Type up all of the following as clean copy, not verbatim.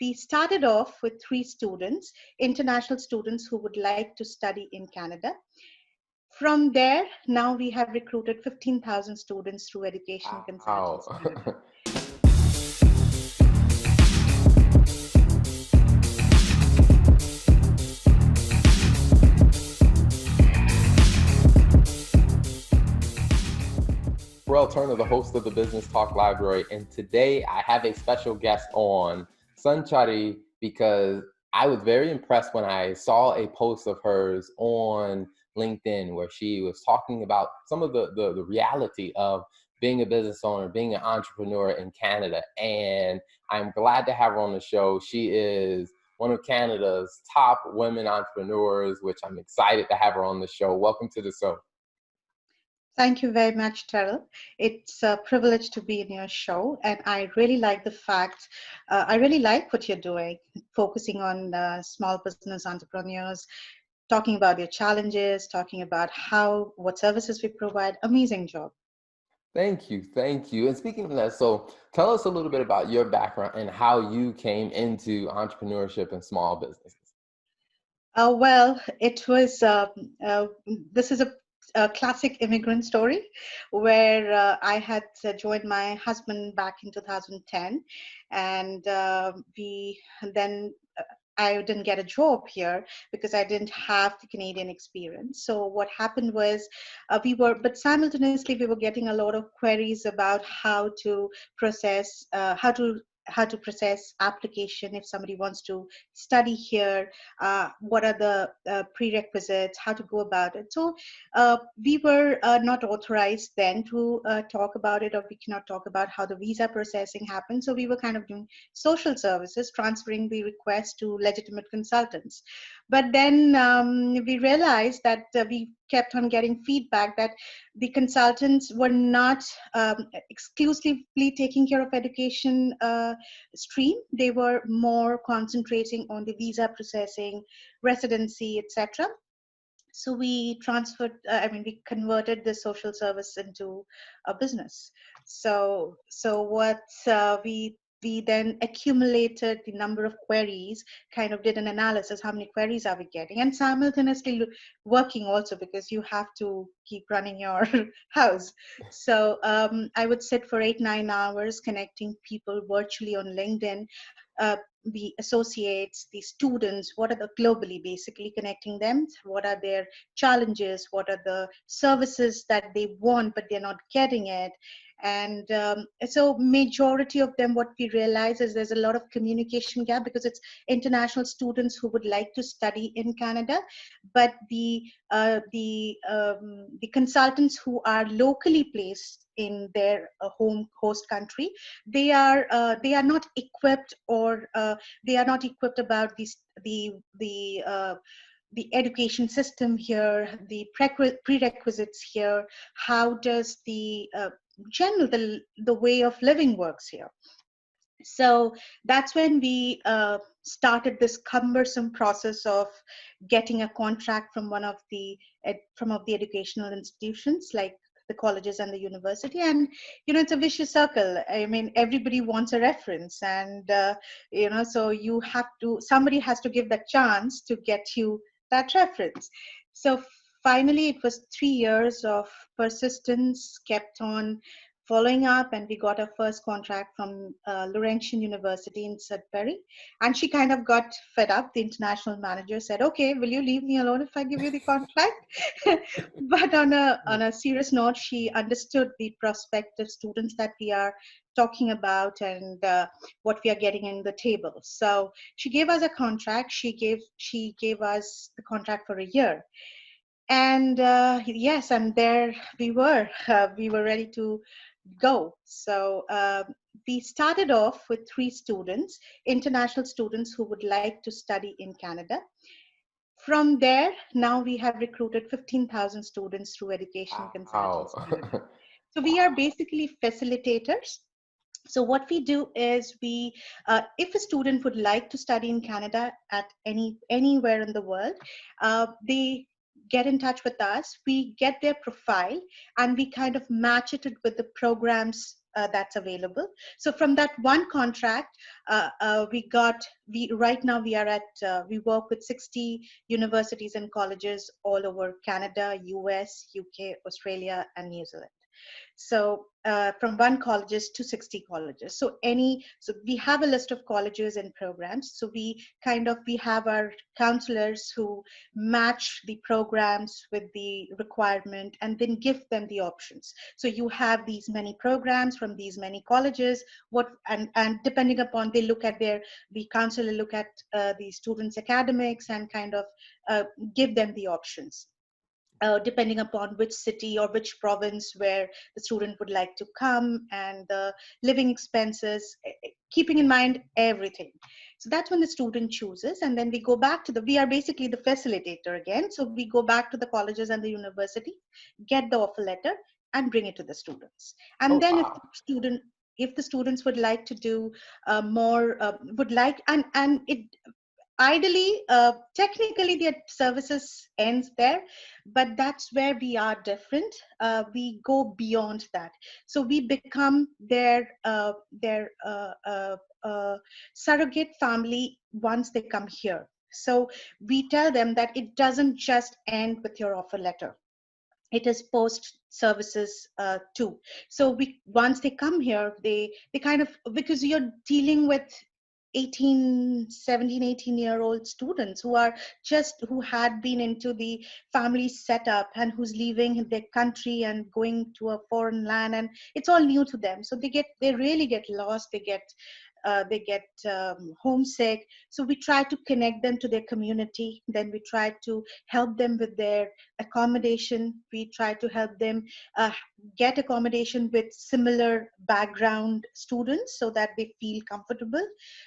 we started off with 3 students, international students who would like to study in Canada. From there, now we have recruited 15,000 students through Education Wow. Consultants Canada. Turner, the host of the Business Talk Library, and today I have a special guest on, Sanchari, because I was very impressed when I saw a post of hers on LinkedIn where she was talking about some of the reality of being a business owner, being an entrepreneur in Canada, and I'm glad to have her on the show. She is one of Canada's top women entrepreneurs, which I'm excited to have her on the show. Welcome to the show. Thank you very much, Terrell. It's a privilege to be in your show, and I really like the fact, I really like what you're doing, focusing on small business entrepreneurs, talking about your challenges, talking about what services we provide. Amazing job. Thank you. Thank you. And speaking of that, so tell us a little bit about your background and how you came into entrepreneurship and small businesses. Well, this is a classic immigrant story where I had joined my husband back in 2010, and we then I didn't get a job here because I didn't have the Canadian experience. So what happened was but simultaneously we were getting a lot of queries about process, how to process application if somebody wants to study here, what are the prerequisites, how to go about it. So we were not authorized then to talk about it, or we cannot talk about how the visa processing happened. So we were kind of doing social services, transferring the request to legitimate consultants. But then we realized that we kept on getting feedback that the consultants were not exclusively taking care of education stream. They were more concentrating on the visa processing, residency, etc. So we we converted the social service into a business. So what we then accumulated the number of queries, kind of did an analysis, how many queries are we getting, and simultaneously working also, because you have to keep running your house. So I would sit for 8-9 hours connecting people virtually on LinkedIn, the associates, the students, what are the globally, basically connecting them, what are their challenges, what are the services that they want but they're not getting it. And so majority of them, what we realize is there's a lot of communication gap, because it's international students who would like to study in Canada, but the consultants who are locally placed in their home host country, they are not equipped, or they are not equipped about the education system here, the prerequisites here, how does the way of living works here. So that's when we started this cumbersome process of getting a contract from one of the educational institutions, like the colleges and the university. And it's a vicious circle. I mean, everybody wants a reference, and so somebody has to give that chance to get you that reference. So finally, it was 3 years of persistence, kept on following up, and we got our first contract from Laurentian University in Sudbury. And she kind of got fed up. The international manager said, "Okay, will you leave me alone if I give you the contract?" But on a serious note, she understood the prospective students that we are talking about, and what we are getting in the table. So she gave us a contract. She gave us the contract for a year. And yes, and there we were. We were ready to go. So we started off with 3 students, international students who would like to study in Canada. From there, now we have recruited 15,000 students through Education Wow. Consultants Canada. So we are basically facilitators. So what we do is if a student would like to study in Canada at anywhere in the world, they get in touch with us. We get their profile, and we kind of match it with the programs that's available. So from that one contract, we right now we are at we work with 60 universities and colleges all over Canada, US, UK, Australia, and New Zealand. So from one colleges to 60 colleges. So we have a list of colleges and programs. So we have our counselors who match the programs with the requirement and then give them the options. So you have these many programs from these many colleges. And depending upon, the counselor look at the students' academics and kind of give them the options. Depending upon which city or which province where the student would like to come, and the living expenses, keeping in mind everything. So that's when the student chooses, and then we are basically the facilitator again. So we go back to the colleges and the university, get the offer letter, and bring it to the students. And Oh, then wow. if the students would like to do more, would like, and it ideally, technically their services ends there, but that's where we are different. We go beyond that. So we become their surrogate family once they come here. So we tell them that it doesn't just end with your offer letter. It is post services too. So we once they come here, they kind of, because you're dealing with 18 17 18-year-old students who had been into the family setup and who's leaving their country and going to a foreign land, and it's all new to them. So they really get lost. They get homesick. So we try to connect them to their community. Then we try to help them with their accommodation. We try to help them uh, get accommodation with similar background students so that they feel comfortable.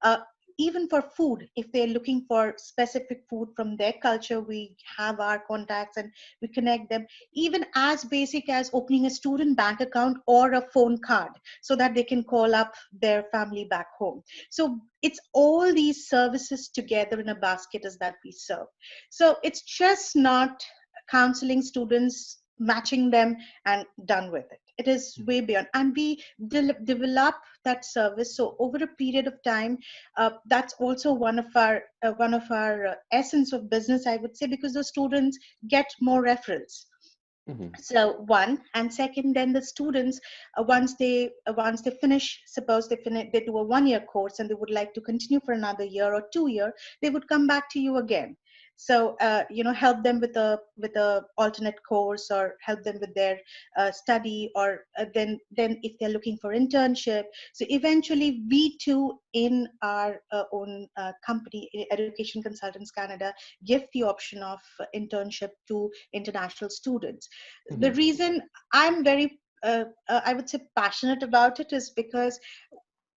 Uh, Even for food, if they're looking for specific food from their culture, we have our contacts and we connect them. Even as basic as opening a student bank account or a phone card so that they can call up their family back home. So it's all these services together in a basket is that we serve. So it's just not counseling students, matching them, and done with it. It is way beyond, and we develop that service. So over a period of time, that's also one of our essence of business, I would say, because the students get more referrals. Mhm. So one, and second, then the students, once they finish, suppose they do a 1 year course and they would like to continue for another year or 2 year, they would come back to you again. So help them with a alternate course, or help them with their study, or then if they're looking for internship. So eventually we too, in our own company, Education Consultants Canada, give the option of internship to international students. The Mhm. reason I'm very I would say passionate about it is because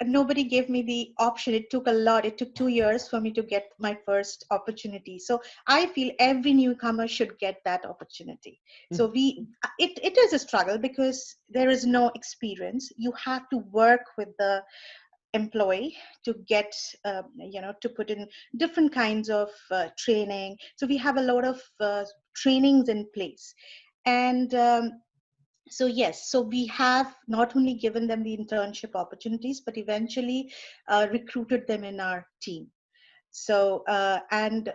nobody gave me the option. It took a lot. It took 2 years for me to get my first opportunity. So I feel every newcomer should get that opportunity. So Mhm. it is a struggle because there is no experience. You have to work with the employee to get to put in different kinds of training. So we have a lot of trainings in place. And so yes, so we have not only given them the internship opportunities, but eventually recruited them in our team. So and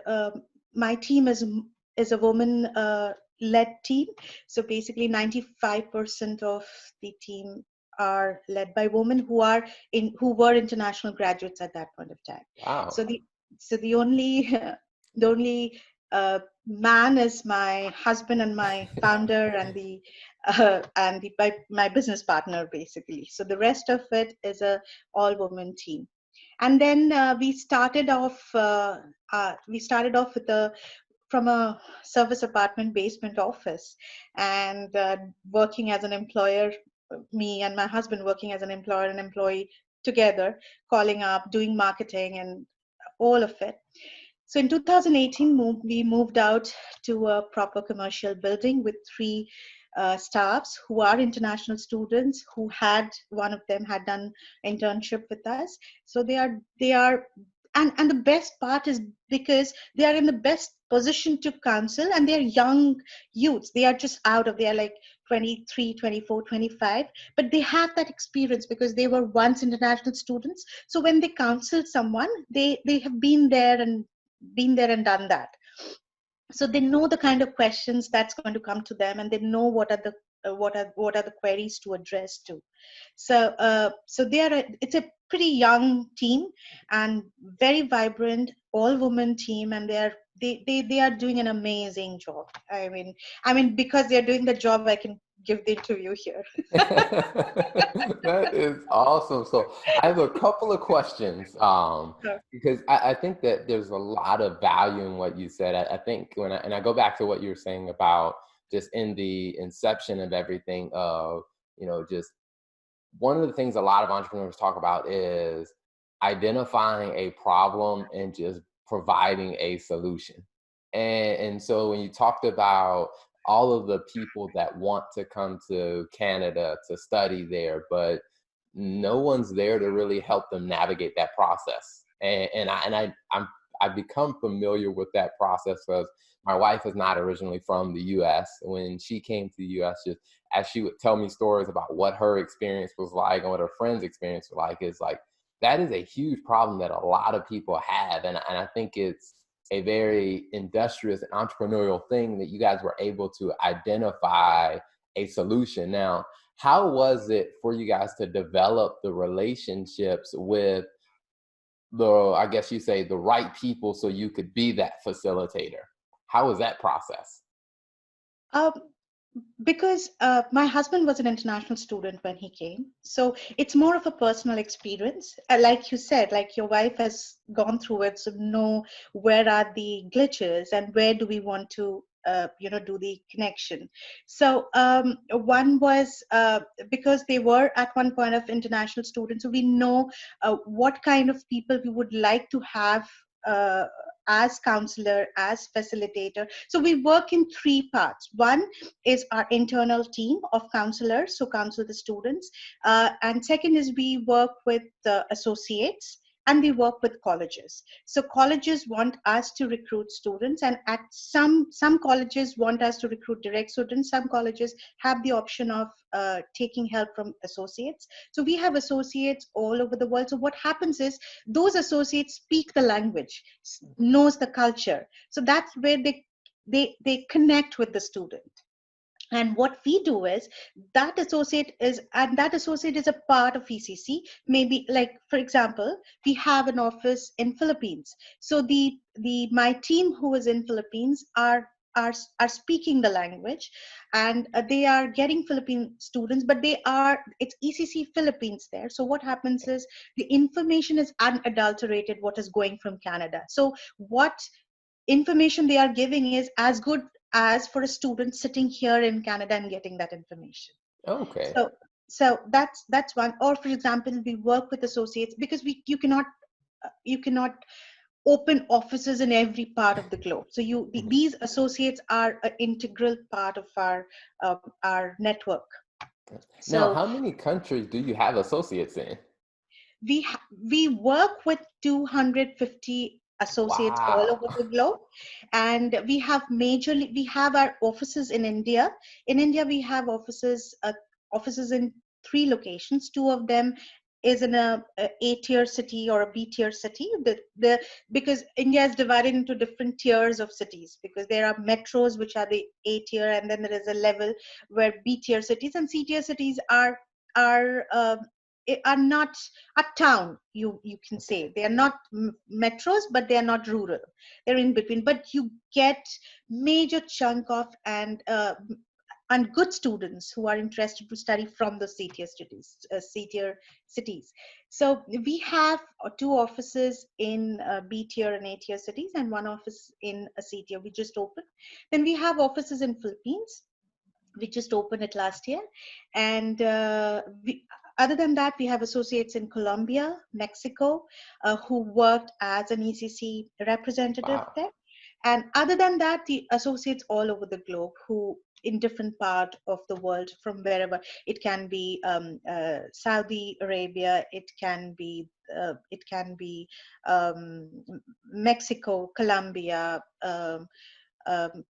my team is a woman led team. So basically 95% of the team are led by women who were international graduates at that point of time. Wow. So the only the only man is my husband and my founder, and my business partner, basically. So the rest of it is a all woman team. And then we started off with a from a service apartment basement office, and working as an employer, me and my husband working as an employer and employee together, calling up, doing marketing, and all of it. So in 2018, we moved out to a proper commercial building with three staffs who are international students, who had one of them had done internship with us. So they are and the best part is because they are in the best position to counsel, and they're young youths. They are just out of, they are like 23, 24, 25, but they have that experience because they were once international students. So when they counsel someone, they have been there and done that. So they know the kind of questions that's going to come to them, and they know what are the queries to address to. So they are it's a pretty young team, and very vibrant, all women team, and they are doing an amazing job. I mean because they're doing the job, I can give the interview here. That is awesome. So I have a couple of questions, Sure. because I think that there's a lot of value in what you said. I think and I go back to what you were saying about just in the inception of everything of, just one of the things a lot of entrepreneurs talk about is identifying a problem and just providing a solution. And so when you talked about all of the people that want to come to Canada to study there, but no one's there to really help them navigate that process. I've become familiar with that process because my wife is not originally from the U.S. When she came to the U.S., just as she would tell me stories about what her experience was like and what her friends' experience was like, it's like that is a huge problem that a lot of people have, and I think it's a very industrious and entrepreneurial thing that you guys were able to identify a solution. Now, how was it for you guys to develop the relationships with I guess you say, the right people so you could be that facilitator? How was that process? um, because my husband was an international student when he came, so it's more of a personal experience. Like you said, like your wife has gone through it, so know where are the glitches and where do we want to do the connection. So one was because they were at one point of international students, so we know what kind of people we would like to have uh, as counselor, as facilitator. So we work in three parts. One is our internal team of counselors who counsel the students. And second is we work with associates, and we work with colleges. So colleges want us to recruit students, and at some colleges want us to recruit direct students. Some colleges have the option of taking help from associates. So we have associates all over the world. So what happens is those associates speak the language, knows the culture. So that's where they connect with the student. And what we do is that associate is a part of ECC. Maybe, like for example, we have an office in Philippines. So the my team who is in Philippines are speaking the language, and they are getting Philippine students, but it's ECC Philippines there. So what happens is the information is unadulterated, what is going from Canada. So what information they are giving is as good as for a student sitting here in Canada and getting that information. Okay. So so that's one. Or for example, we work with associates because you cannot open offices in every part of the globe. So Mhm. these associates are an integral part of our network. Now, So how many countries do you have associates in? we work with 250 associates all Wow. over the globe, and we have our offices in India. In India, we have offices in three locations. Two of them is in a A-tier city or a B-tier city. The Because India is divided into different tiers of cities, because there are metros which are the A-tier, and then there is a level where B-tier cities and C-tier cities are not a town. You can say they are not metros, but they are not rural. They're in between, but you get major chunk of and good students who are interested to study from the C-tier cities. So we have two offices in B-tier and A-tier cities, and one office in a C-tier we just opened. Then we have offices in Philippines. We just opened it last year. And other than that, we have associates in Colombia, Mexico, who worked as an ECC representative Wow. there. And other than that, the associates all over the globe who in different part of the world from wherever. It can be Saudi Arabia, it can be um, Mexico, Colombia,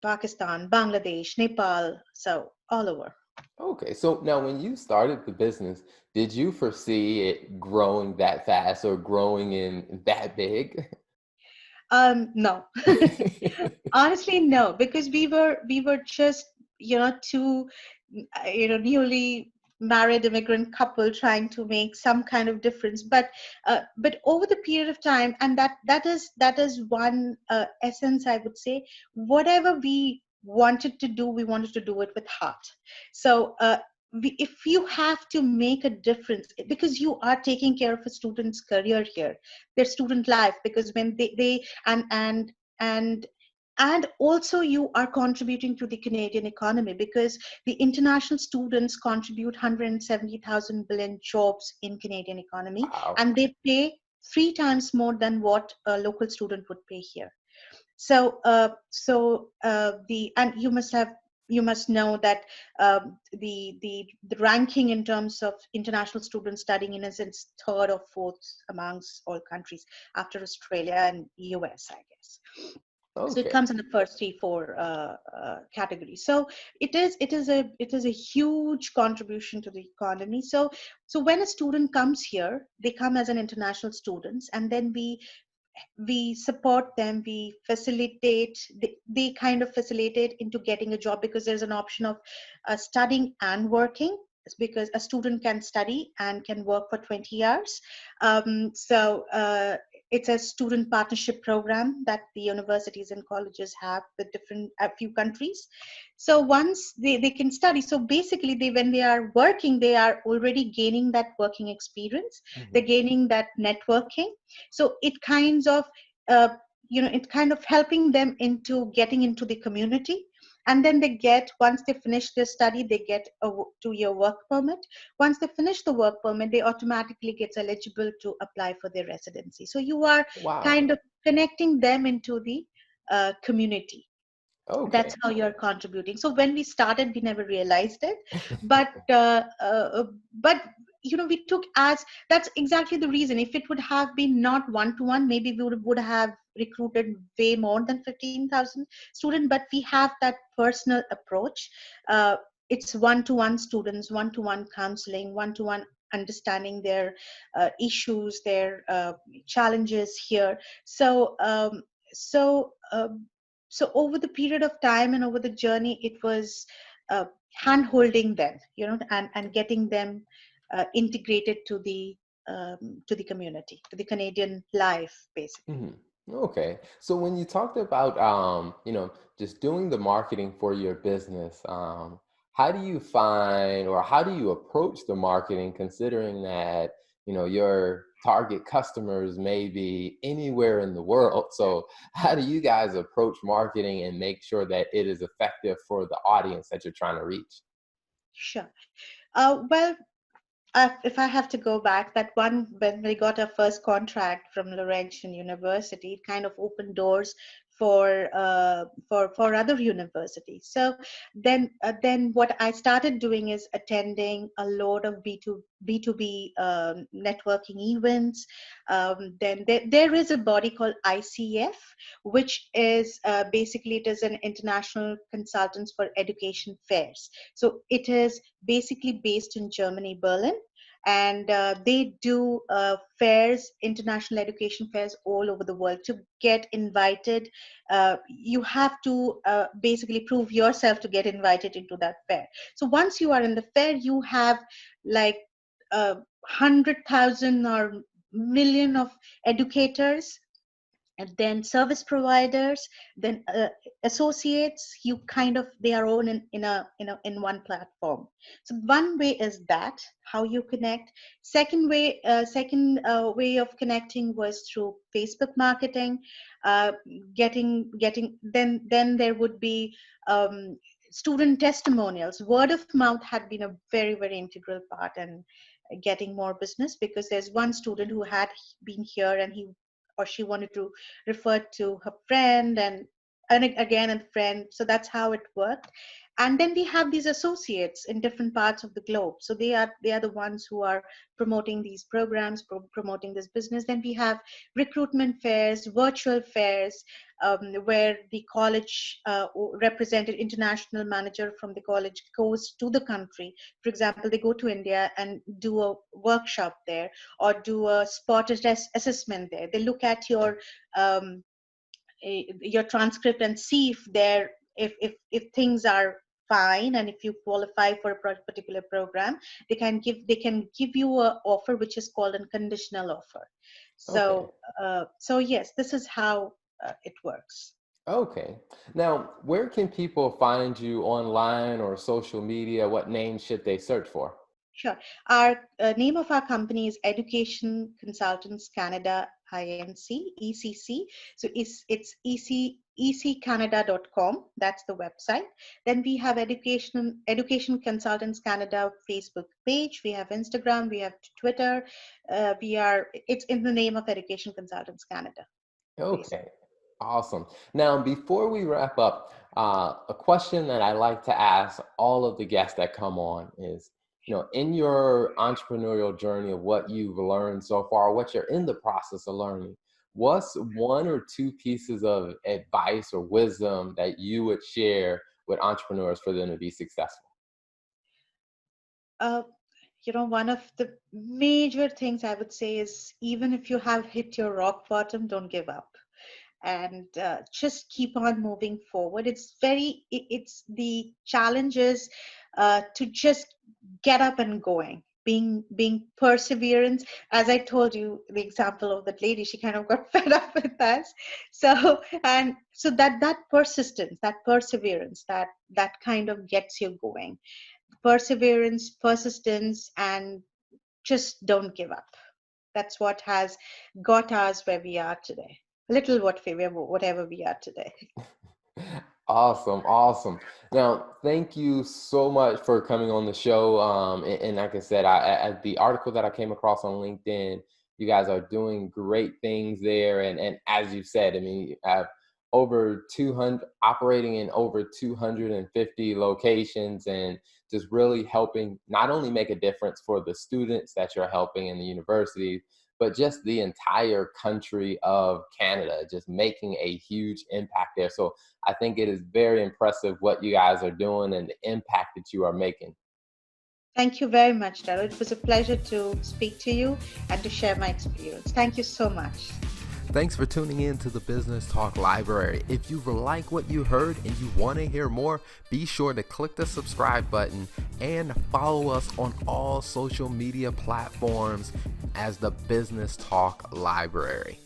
Pakistan, Bangladesh, Nepal, so all over. Okay, so now when you started the business, did you foresee it growing that fast or growing in that big? No, honestly, no, because we were just two newly married immigrant couple trying to make some kind of difference. But over the period of time, and that is one essence, I would say. Whatever we wanted to do, we wanted to do it with heart. So if you have to make a difference, because you are taking care of a student's career here, their student life, because when they and and also you are contributing to the Canadian economy, because the international students contribute 170,000 billion jobs in Canadian economy, Wow. and they pay 3 times more than what a local student would pay here. So the and you must know that the ranking in terms of international students studying in is third or fourth amongst all countries, after Australia and US, I guess. So it Okay. comes in the first three, four categories. So it is a huge contribution to the economy. So when a student comes here, they come as an international students, and then we support them, we facilitate, they kind of facilitate into getting a job, because there's an option of studying and working. It's because a student can study and can work for 20 hours. So it's a student partnership program that the universities and colleges have with different a few countries. So once they can study, so basically when they are working, they are already gaining that working experience, they're Mhm. gaining that networking. So it kinds of uh, it kind of helping them into getting into the community. And then they get, once they finish their study, they get a 2-year work permit. Once they finish the work permit, they automatically gets eligible to apply for their residency. So you are Wow. kind of connecting them into the community. That's Okay. how you're contributing. So when we started, we never realized it, but we took as, that's exactly the reason. If it would have been not one to one, maybe we would have recruited way more than 15,000 students. But we have that personal approach. It's one to one students, one to one counseling, one to one understanding their issues, their challenges here. So um, so um, so over the period of time and over the journey, it was uh, hand holding them, and getting them integrated to the community, to the Canadian life, basically. Mhm. Okay. So when you talked about just doing the marketing for your business, how do you find or how do you approach the marketing considering that, your target customers may be anywhere in the world? So how do you guys approach marketing and make sure that it is effective for the audience that you're trying to reach? Sure. Well, if I have to go back, that one, when we got our first contract from Laurentian University, it kind of opened doors for other universities. So then what I started doing is attending a lot of B2B networking events. Then there is a body called ICF, which is basically, it is an international consultants for education fairs. So it is basically based in Germany, Berlin, and they do fairs, international education fairs all over the world. To get invited, you have to basically prove yourself to get invited into that fair. So once you are in the fair, you have like 100,000 or million of educators, and then service providers, then associates. You kind of, they are all in one platform. So one way is that how you connect. Second way of connecting was through Facebook marketing. uh, getting then there would be student testimonials. Word of mouth had been a very, very integral part in getting more business, because there's one student who had been here, and he or she wanted to refer to her friend, and again a friend. So that's how it worked. And then we have these associates in different parts of the globe. So they are the ones who are promoting these programs, promoting this business. Then we have recruitment fairs, virtual fairs, where the college represented international manager from the college goes to the country. For example, they go to India and do a workshop there, or do a spot assessment there. They look at um, your transcript and see if if things are fine, and if you qualify for a particular program, they can give you a offer which is called a conditional offer. Okay. So yes, this is how it works. Okay. Now, where can people find you online or social media? What name should they search for? Sure. Our name of our company is Education Consultants Canada Inc. ECC. So it's eccanada.com. That's the website. Then we have Education Consultants Canada Facebook page. We have Instagram. We have Twitter. It's in the name of Education Consultants Canada, basically. Okay, awesome. Now, before we wrap up, a question that I like to ask all of the guests that come on is, in your entrepreneurial journey of what you've learned so far, what you're in the process of learning, what's one or two pieces of advice or wisdom that you would share with entrepreneurs for them to be successful? Uh, one of the major things I would say is, even if you have hit your rock bottom, don't give up, and just keep on moving forward. It's the challenges to just get up and going, being perseverance. As I told you, the example of that lady, she kind of got fed up with us. So that persistence, that perseverance, that kind of gets you going. Perseverance, persistence, and just don't give up. That's what has got us where we are today. Little whatever we are today. Awesome, awesome. Now, thank you so much for coming on the show. And like I said, the article that I came across on LinkedIn, you guys are doing great things there. And as you said, I mean, you have over 200 operating in over 250 locations, and just really helping not only make a difference for the students that you're helping in the university, but just the entire country of Canada, just making a huge impact there. So I think it is very impressive what you guys are doing and the impact that you are making. Thank you very much, Daryl. It was a pleasure to speak to you and to share my experience. Thank you so much. Thanks for tuning in to the Business Talk Library. If you like what you heard and you want to hear more, be sure to click the subscribe button and follow us on all social media platforms as the Business Talk Library.